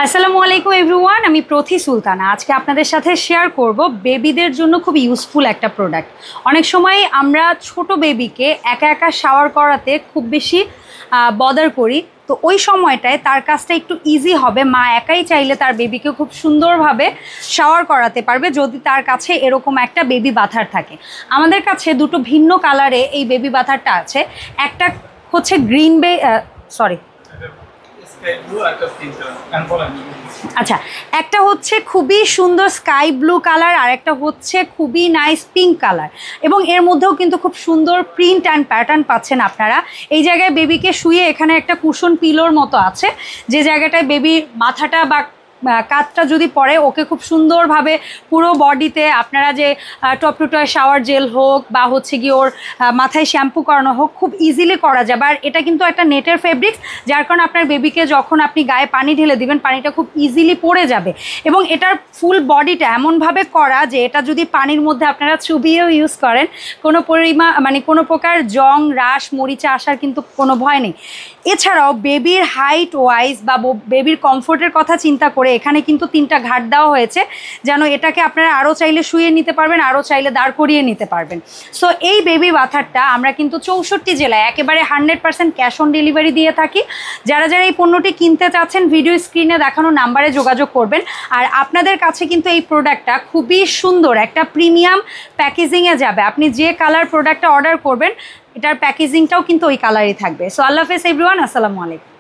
আসসালামু আলাইকুম এভরিওয়ান, আমি প্রথি সুলতানা। আজকে আপনাদের সাথে শেয়ার করব বেবিদের জন্য খুব ইউজফুল একটা প্রোডাক্ট। অনেক সময় আমরা ছোট বেবিকে একা একা শাওয়ার করাতে খুব বেশি বদার করি, তো ওই সময়টায় তার কাজটা একটু ইজি হবে। মা একাই চাইলে তার বেবিকে খুব সুন্দরভাবে শাওয়ার করাতে পারবে যদি তার কাছে এরকম একটা বেবি বাথার থাকে। আমাদের কাছে দুটো ভিন্ন কালারে এই বেবি বাথারটা আছে। একটা হচ্ছে গ্রিন আচ্ছা, একটা হচ্ছে খুবই সুন্দর স্কাই ব্লু কালার, আর একটা হচ্ছে খুবই নাইস পিঙ্ক কালার, এবং এর মধ্যেও কিন্তু খুব সুন্দর প্রিন্ট অ্যান্ড প্যাটার্ন পাচ্ছেন আপনারা। এই জায়গায় বেবিকে শুয়ে এখানে একটা কুশন পিলোর মতো আছে, যে জায়গাটায় বেবির মাথাটা বা কাঁধটা যদি পড়ে ওকে খুব সুন্দরভাবে পুরো বডিতে আপনারা যে top two toy shower gel হোক বা হচ্ছে কি ওর মাথায় শ্যাম্পু করানো হোক খুব ইজিলি করা যাবে। আর এটা কিন্তু একটা নেটের ফেব্রিক্স, যার কারণে আপনার বেবিকে যখন আপনি গায়ে পানি ঢেলে দিবেন পানিটা খুব ইজিলি পড়ে যাবে। এবং এটার ফুল বডিটা এমনভাবে করা যে এটা যদি পানির মধ্যে আপনারা চুবিয়েও ইউজ করেন কোনো কোনো প্রকার জং রাশ মরিচা আসার কিন্তু কোনো ভয় নেই। এছাড়াও বেবির হাইট ওয়াইজ বা বেবির কমফোর্টের কথা চিন্তা করে এখানে কিন্তু 3টা ঘাট দেওয়া হয়েছে, যেন এটাকে আপনারা আরও চাইলে শুয়ে নিতে পারবেন, আরও চাইলে দাঁড় করিয়ে নিতে পারবেন। সো এই বেবি বাথারটা আমরা কিন্তু 64 জেলায় একেবারে 100% ক্যাশ অন ডেলিভারি দিয়ে থাকি। যারা যারা এই পণ্যটি কিনতে চাচ্ছেন ভিডিও স্ক্রিনে দেখানো নাম্বারে যোগাযোগ করবেন। আর আপনাদের কাছে কিন্তু এই প্রোডাক্টটা খুবই সুন্দর একটা প্রিমিয়াম প্যাকেজিংয়ে যাবে। আপনি যে কালার প্রোডাক্টটা অর্ডার করবেন এটার প্যাকেজিংটাও কিন্তু ওই কালারই থাকবে। সো আল্লাহ হাফেজ এভরিওয়ান, আসসালামু আলাইকুম।